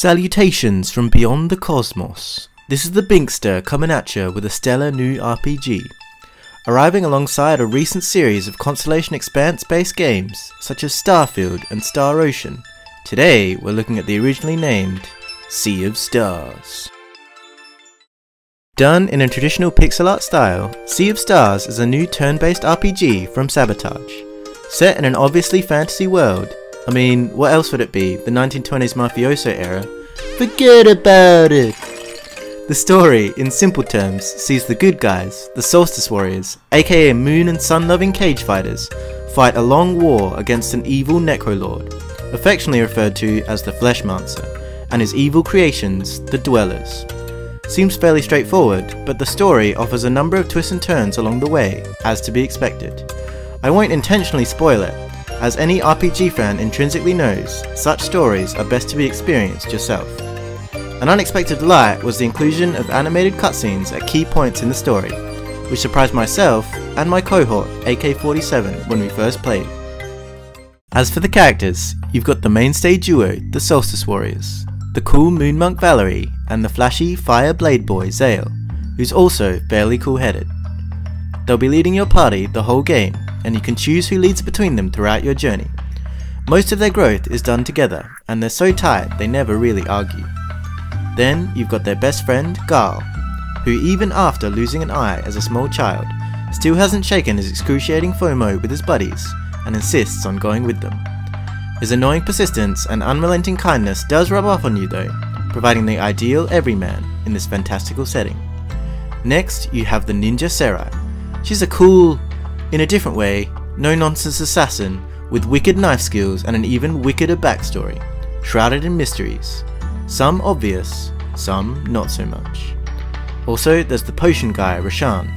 Salutations from beyond the cosmos. This is the Binkster coming at you with a stellar new RPG. Arriving alongside a recent series of Constellation Expanse-based games such as Starfield and Star Ocean. Today we're looking at the originally named Sea of Stars. Done in a traditional pixel art style, Sea of Stars is a new turn-based RPG from Sabotage. Set in an obviously fantasy world. I mean, what else would it be? The 1920s mafioso era? Forget about it! The story, in simple terms, sees the good guys, the Solstice Warriors, aka moon and sun loving cage fighters, fight a long war against an evil Necrolord, affectionately referred to as the Fleshmancer, and his evil creations, the Dwellers. Seems fairly straightforward, but the story offers a number of twists and turns along the way, as to be expected. I won't intentionally spoil it, as any RPG fan intrinsically knows, such stories are best to be experienced yourself. An unexpected delight was the inclusion of animated cutscenes at key points in the story, which surprised myself and my cohort AK-47 when we first played. As for the characters, you've got the mainstay duo, the Solstice Warriors, the cool Moon Monk Valerie and the flashy Fire Blade Boy Zale, who's also fairly cool-headed. They'll be leading your party the whole game, and you can choose who leads between them throughout your journey. Most of their growth is done together, and they're so tight they never really argue. Then you've got their best friend, Garl, who even after losing an eye as a small child, still hasn't shaken his excruciating FOMO with his buddies, and insists on going with them. His annoying persistence and unrelenting kindness does rub off on you though, providing the ideal everyman in this fantastical setting. Next you have the ninja Serai. She's a cool, in a different way, no-nonsense assassin with wicked knife skills and an even wickeder backstory, shrouded in mysteries. Some obvious, some not so much. Also there's the potion guy, Roshan.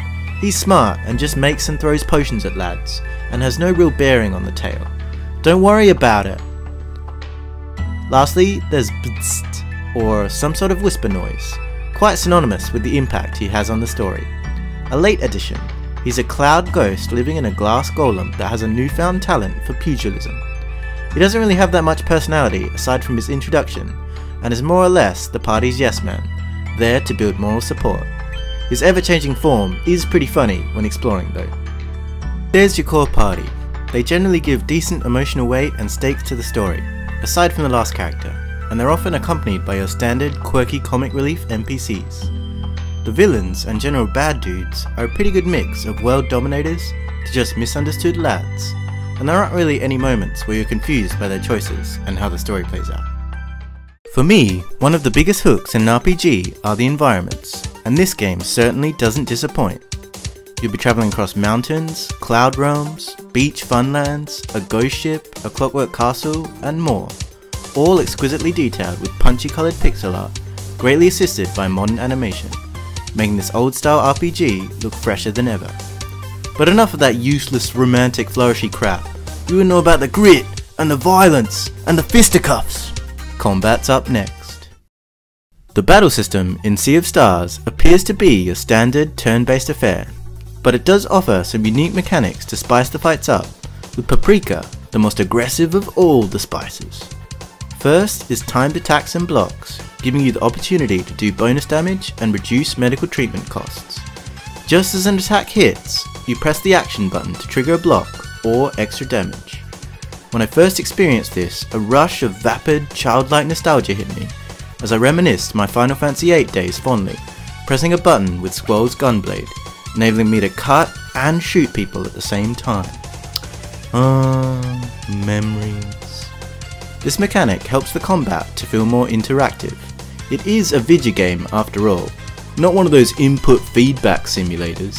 He's smart and just makes and throws potions at lads, and has no real bearing on the tale. Don't worry about it. Lastly there's Bzt, or some sort of whisper noise, quite synonymous with the impact he has on the story. A late addition. He's a cloud ghost living in a glass golem that has a newfound talent for pugilism. He doesn't really have that much personality aside from his introduction, and is more or less the party's yes man, there to build moral support. His ever-changing form is pretty funny when exploring though. There's your core party. They generally give decent emotional weight and stakes to the story, aside from the last character, and they're often accompanied by your standard quirky comic relief NPCs. The villains and general bad dudes are a pretty good mix of world dominators to just misunderstood lads, and there aren't really any moments where you're confused by their choices and how the story plays out. For me, one of the biggest hooks in an RPG are the environments, and this game certainly doesn't disappoint. You'll be travelling across mountains, cloud realms, beach funlands, a ghost ship, a clockwork castle, and more, all exquisitely detailed with punchy coloured pixel art, greatly assisted by modern animation, making this old style RPG look fresher than ever. But enough of that useless romantic flourishy crap. You will know about the grit, and the violence, and the fisticuffs. Combat's up next. The battle system in Sea of Stars appears to be a standard turn-based affair, but it does offer some unique mechanics to spice the fights up, with Paprika the most aggressive of all the spices. First is timed attacks and blocks, giving you the opportunity to do bonus damage and reduce medical treatment costs. Just as an attack hits, you press the action button to trigger a block or extra damage. When I first experienced this, a rush of vapid, childlike nostalgia hit me, as I reminisced my Final Fantasy VIII days fondly, pressing a button with Squall's gunblade, enabling me to cut and shoot people at the same time. Memories. This mechanic helps the combat to feel more interactive. It is a video game after all, not one of those input feedback simulators.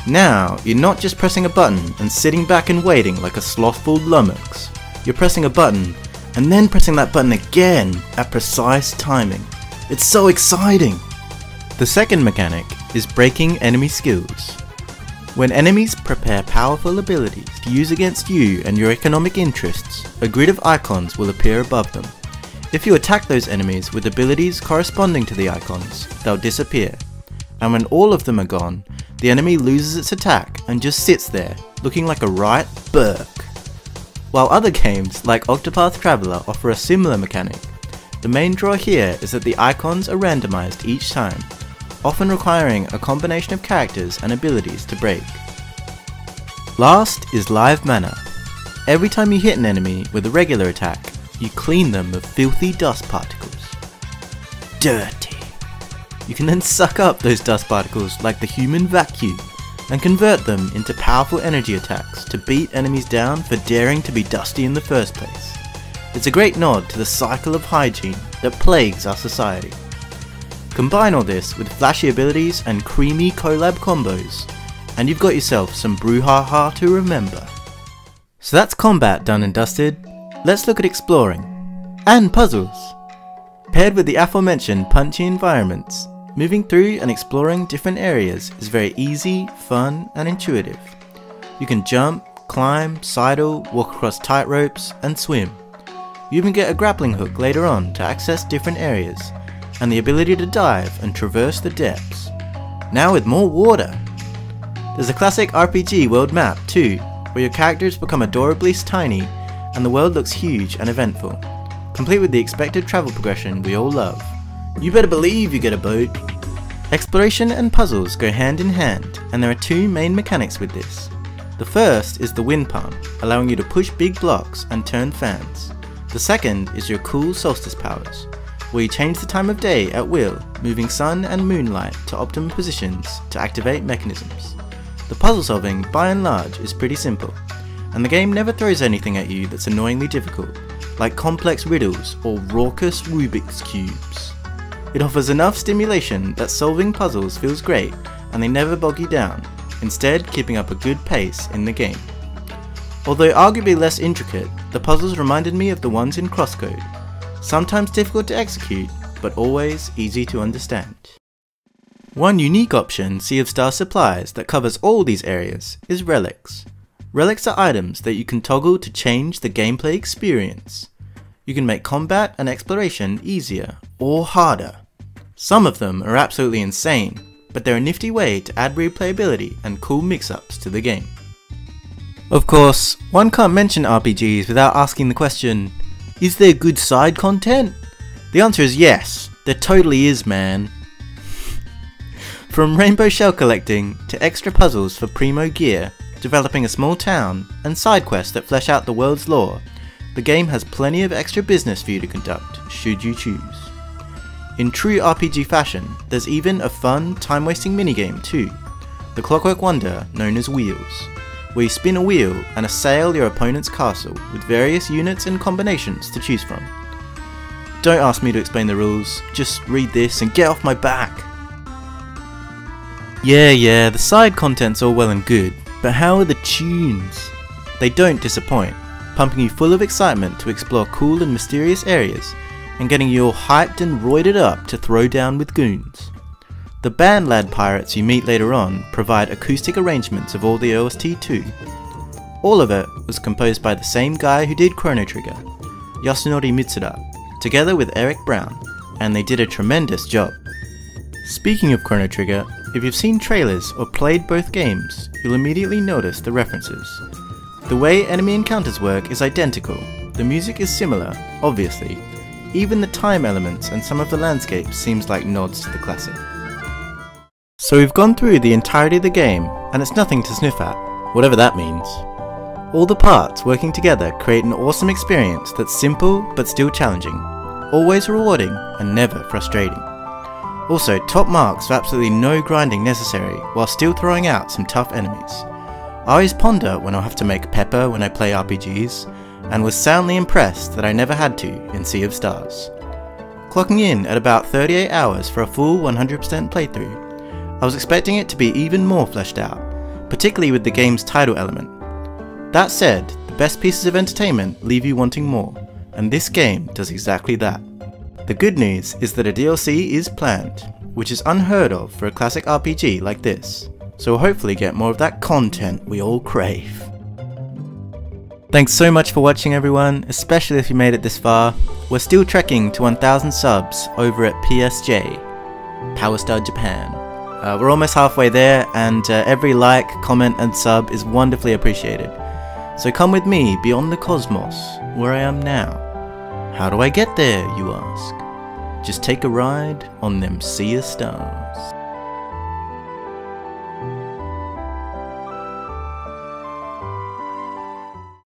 Now, you're not just pressing a button and sitting back and waiting like a slothful lummox. You're pressing a button, and then pressing that button again at precise timing. It's so exciting! The second mechanic is breaking enemy skills. When enemies prepare powerful abilities to use against you and your economic interests, a grid of icons will appear above them. If you attack those enemies with abilities corresponding to the icons, they'll disappear. And when all of them are gone, the enemy loses its attack and just sits there, looking like a right berk. While other games like Octopath Traveler offer a similar mechanic, The main draw here is that the icons are randomized each time, often requiring a combination of characters and abilities to break. Last is live mana. Every time you hit an enemy with a regular attack, you clean them of filthy dust particles. Dirty. You can then suck up those dust particles like the human vacuum and convert them into powerful energy attacks to beat enemies down for daring to be dusty in the first place. It's a great nod to the cycle of hygiene that plagues our society. Combine all this with flashy abilities and creamy collab combos, and you've got yourself some brouhaha to remember. So that's combat done and dusted. Let's look at exploring and puzzles. Paired with the aforementioned punchy environments, moving through and exploring different areas is very easy, fun and intuitive. You can jump, climb, sidle, walk across tight ropes and swim. You even get a grappling hook later on to access different areas, and the ability to dive and traverse the depths. Now with more water! There's a classic RPG world map too, where your characters become adorably tiny and the world looks huge and eventful, complete with the expected travel progression we all love. You better believe you get a boat! Exploration and puzzles go hand in hand, and there are two main mechanics with this. The first is the wind palm, allowing you to push big blocks and turn fans. The second is your cool solstice powers, where you change the time of day at will, moving sun and moonlight to optimum positions to activate mechanisms. The puzzle solving, by and large, is pretty simple, and the game never throws anything at you that's annoyingly difficult, like complex riddles or raucous Rubik's cubes. It offers enough stimulation that solving puzzles feels great, and they never bog you down, instead keeping up a good pace in the game. Although arguably less intricate, the puzzles reminded me of the ones in Crosscode. Sometimes difficult to execute, but always easy to understand. One unique option Sea of Stars supplies that covers all these areas is Relics. Relics are items that you can toggle to change the gameplay experience. You can make combat and exploration easier or harder. Some of them are absolutely insane, but they're a nifty way to add replayability and cool mix-ups to the game. Of course, one can't mention RPGs without asking the question, is there good side content? The answer is yes, there totally is, man. From rainbow shell collecting to extra puzzles for primo gear, developing a small town, and side quests that flesh out the world's lore, the game has plenty of extra business for you to conduct, should you choose. In true RPG fashion, there's even a fun, time-wasting minigame too, the Clockwork Wonder known as Wheels, where you spin a wheel and assail your opponent's castle with various units and combinations to choose from. Don't ask me to explain the rules, just read this and get off my back! Yeah, the side content's all well and good, but how are the tunes? They don't disappoint, pumping you full of excitement to explore cool and mysterious areas, and getting you all hyped and roided up to throw down with goons. The band lad pirates you meet later on provide acoustic arrangements of all the OST too. All of it was composed by the same guy who did Chrono Trigger, Yasunori Mitsuda, together with Eric Brown, and they did a tremendous job. Speaking of Chrono Trigger, if you've seen trailers or played both games, you'll immediately notice the references. The way enemy encounters work is identical, the music is similar, obviously, even the time elements and some of the landscapes seems like nods to the classic. So we've gone through the entirety of the game, and it's nothing to sniff at, whatever that means. All the parts working together create an awesome experience that's simple but still challenging, always rewarding and never frustrating. Also, top marks for absolutely no grinding necessary while still throwing out some tough enemies. I always ponder when I'll have to make pepper when I play RPGs, and was soundly impressed that I never had to in Sea of Stars. Clocking in at about 38 hours for a full 100% playthrough, I was expecting it to be even more fleshed out, particularly with the game's title element. That said, the best pieces of entertainment leave you wanting more, and this game does exactly that. The good news is that a DLC is planned, which is unheard of for a classic RPG like this, so we'll hopefully get more of that content we all crave. Thanks so much for watching everyone, especially if you made it this far. We're still trekking to 1000 subs over at PSJ, Power Star Japan. We're almost halfway there, and every like, comment and sub is wonderfully appreciated. So come with me beyond the cosmos, where I am now. How do I get there, you ask? Just take a ride on them sea of stars.